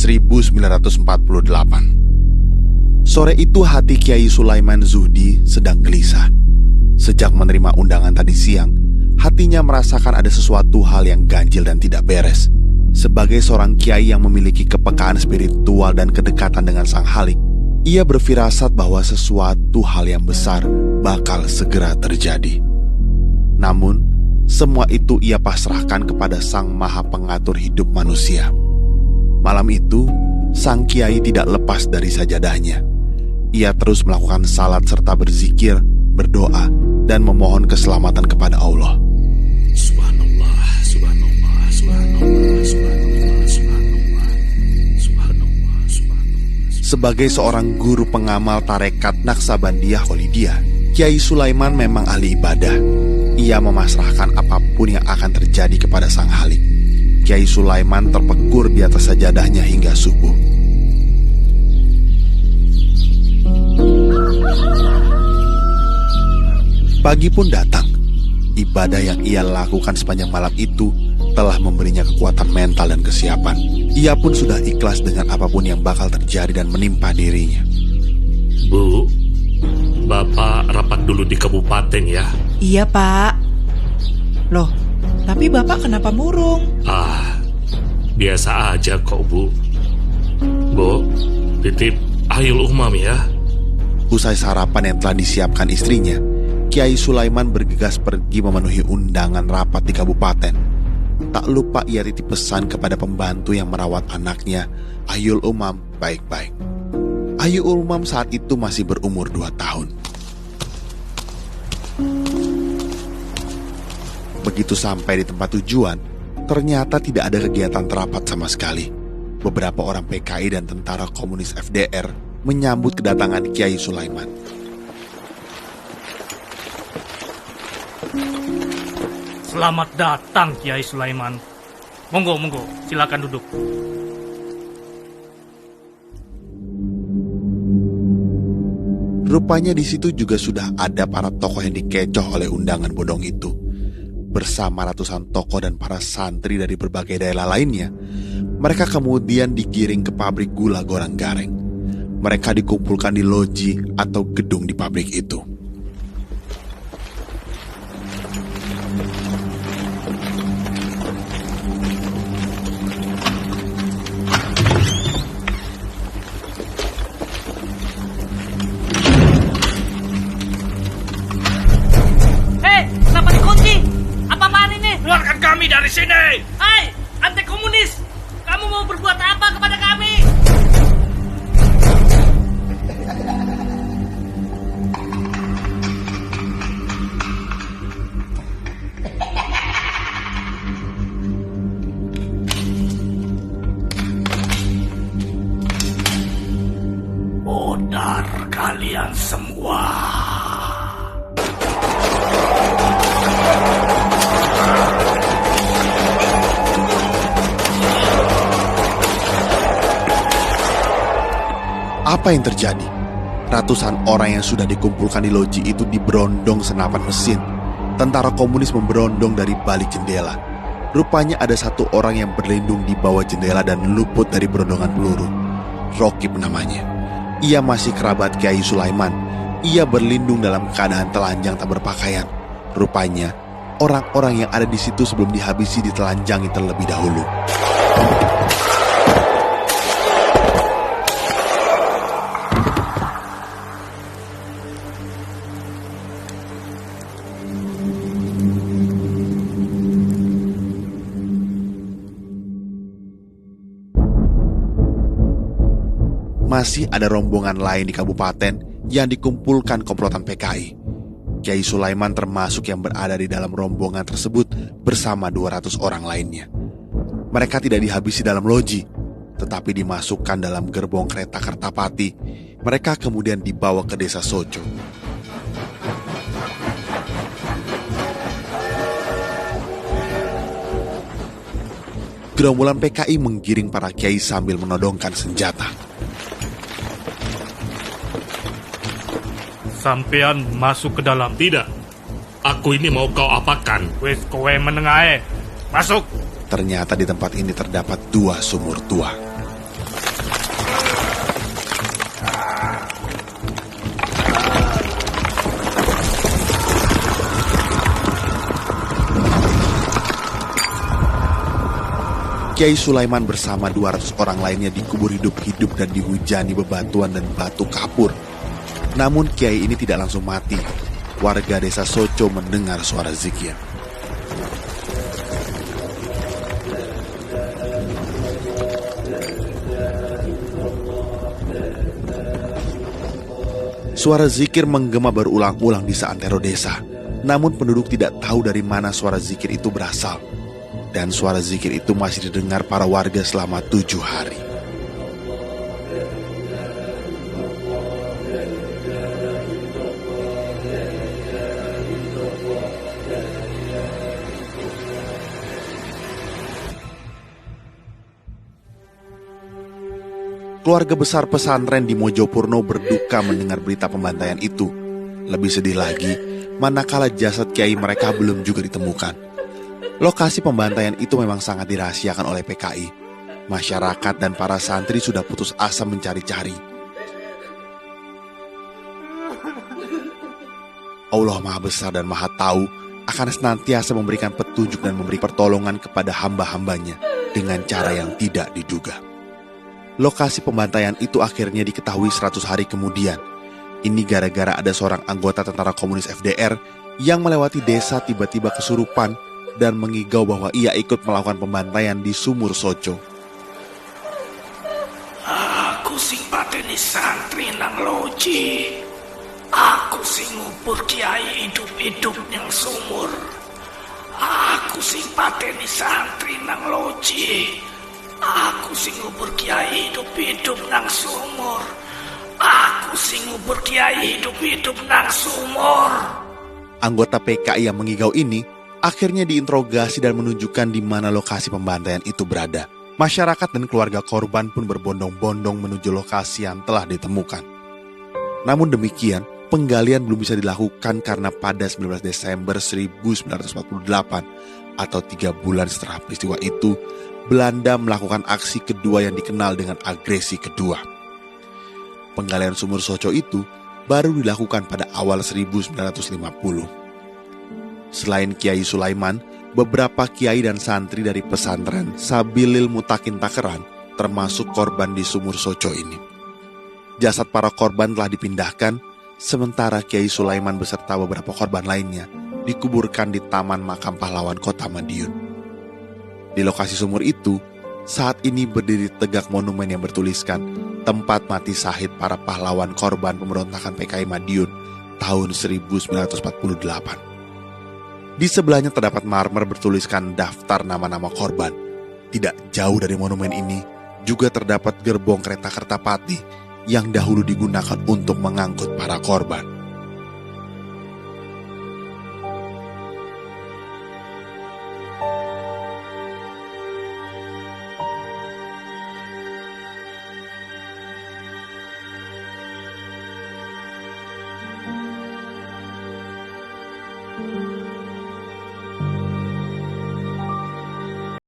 1948. Sore itu hati Kiai Sulaiman Zuhdi sedang gelisah. Sejak menerima undangan tadi siang, hatinya merasakan ada sesuatu hal yang ganjil dan tidak beres. Sebagai seorang kiai yang memiliki kepekaan spiritual dan kedekatan dengan Sang Halik, ia berfirasat bahwa sesuatu hal yang besar bakal segera terjadi. Namun, semua itu ia pasrahkan kepada Sang Maha Pengatur hidup manusia. Malam itu, sang kiai tidak lepas dari sajadahnya. Ia terus melakukan salat serta berzikir, berdoa, dan memohon keselamatan kepada Allah. Subhanallah, subhanallah, subhanallah, subhanallah, subhanallah, subhanallah, subhanallah. Sebagai seorang guru pengamal tarekat Naksabandiyah Kholidiyah, Kiai Sulaiman memang ahli ibadah. Ia memasrahkan apapun yang akan terjadi kepada Sang Halik. Kiai Sulaiman terpekur di atas sajadahnya hingga subuh. Pagi pun datang. Ibadah yang ia lakukan sepanjang malam itu telah memberinya kekuatan mental dan kesiapan. Ia pun sudah ikhlas dengan apapun yang bakal terjadi dan menimpa dirinya. Bu, Bapak rapat dulu di kabupaten ya. Iya, Pak. Loh, tapi Bapak kenapa murung? Biasa aja kok, Bu. Bu, titip Ayul Umam ya. Usai sarapan yang telah disiapkan istrinya, Kiai Sulaiman bergegas pergi memenuhi undangan rapat di kabupaten. Tak lupa ia titip pesan kepada pembantu yang merawat anaknya, Ayul Umam, baik-baik. Ayul Umam saat itu masih berumur 2 tahun. Begitu sampai di tempat tujuan, ternyata tidak ada kegiatan terapat sama sekali. Beberapa orang PKI dan tentara komunis FDR menyambut kedatangan Kiai Sulaiman. Selamat datang Kiai Sulaiman. Monggo, silakan duduk. Rupanya di situ juga sudah ada para tokoh yang dikecoh oleh undangan bodong itu. Bersama ratusan tokoh dan para santri dari berbagai daerah lainnya, mereka kemudian digiring ke pabrik gula Gorang Gareng. Mereka dikumpulkan di loji atau gedung di pabrik itu. Keluarkan kami dari sini! Hai, anti komunis! Kamu mau berbuat apa kepada kami? Bodar kalian semua. Apa yang terjadi? Ratusan orang yang sudah dikumpulkan di loji itu diberondong senapan mesin. Tentara komunis memberondong dari balik jendela. Rupanya ada satu orang yang berlindung di bawah jendela dan luput dari berondongan peluru. Rokib namanya. Ia masih kerabat Kiai Sulaiman. Ia berlindung dalam keadaan telanjang tak berpakaian. Rupanya orang-orang yang ada di situ sebelum dihabisi ditelanjangi terlebih dahulu. Masih ada rombongan lain di kabupaten yang dikumpulkan komplotan PKI. Kiai Sulaiman termasuk yang berada di dalam rombongan tersebut bersama 200 orang lainnya. Mereka tidak dihabisi dalam loji, tetapi dimasukkan dalam gerbong kereta Kertapati. Mereka kemudian dibawa ke desa Sojo. Gerombolan PKI menggiring para kiai sambil menodongkan senjata. Sampean masuk ke dalam. Tidak, aku ini mau kau apakan? Wes kowe menengae. Masuk. Ternyata di tempat ini terdapat 2 sumur tua. Kiai Sulaiman bersama 200 orang lainnya dikubur hidup-hidup dan dihujani bebatuan dan batu kapur. Namun kiai ini tidak langsung mati. Warga desa Soco mendengar suara zikir. Suara zikir menggema berulang-ulang di seantero desa. Namun penduduk tidak tahu dari mana suara zikir itu berasal. Dan suara zikir itu masih didengar para warga selama 7 hari. Keluarga besar pesantren di Mojopurno berduka mendengar berita pembantaian itu. Lebih sedih lagi, manakala jasad kiai mereka belum juga ditemukan. Lokasi pembantaian itu memang sangat dirahasiakan oleh PKI. Masyarakat dan para santri sudah putus asa mencari-cari. Allah Maha Besar dan Maha Tahu akan senantiasa memberikan petunjuk dan memberi pertolongan kepada hamba-hambanya dengan cara yang tidak diduga. Lokasi pembantaian itu akhirnya diketahui 100 hari kemudian. Ini gara-gara ada seorang anggota tentara komunis FDR yang melewati desa tiba-tiba kesurupan dan mengigau bahwa ia ikut melakukan pembantaian di Sumur Soco. Aku sing pateni santri nang loji. Aku sing ngubur kiai hidup-hidup yang sumur. Aku sing pateni santri nang loji. Aku sing ngubur kiai hidup-hidup nang sumur. Aku sing ngubur kiai hidup-hidup nang sumur. Anggota PKI yang mengigau ini akhirnya diinterogasi dan menunjukkan di mana lokasi pembantaian itu berada. Masyarakat dan keluarga korban pun berbondong-bondong menuju lokasi yang telah ditemukan. Namun demikian, penggalian belum bisa dilakukan karena pada 19 Desember 1948 atau 3 bulan setelah peristiwa itu, Belanda melakukan aksi kedua yang dikenal dengan agresi kedua. Penggalian Sumur Soco itu baru dilakukan pada awal 1950. Selain Kiai Sulaiman, beberapa kiai dan santri dari pesantren Sabilil Mutakin Takeran termasuk korban di Sumur Soco ini. Jasad para korban telah dipindahkan, sementara Kiai Sulaiman beserta beberapa korban lainnya dikuburkan di Taman Makam Pahlawan Kota Madiun. Di lokasi sumur itu, saat ini berdiri tegak monumen yang bertuliskan tempat mati syahid para pahlawan korban pemberontakan PKI Madiun tahun 1948. Di sebelahnya terdapat marmer bertuliskan daftar nama-nama korban. Tidak jauh dari monumen ini juga terdapat gerbong kereta Kertapati yang dahulu digunakan untuk mengangkut para korban.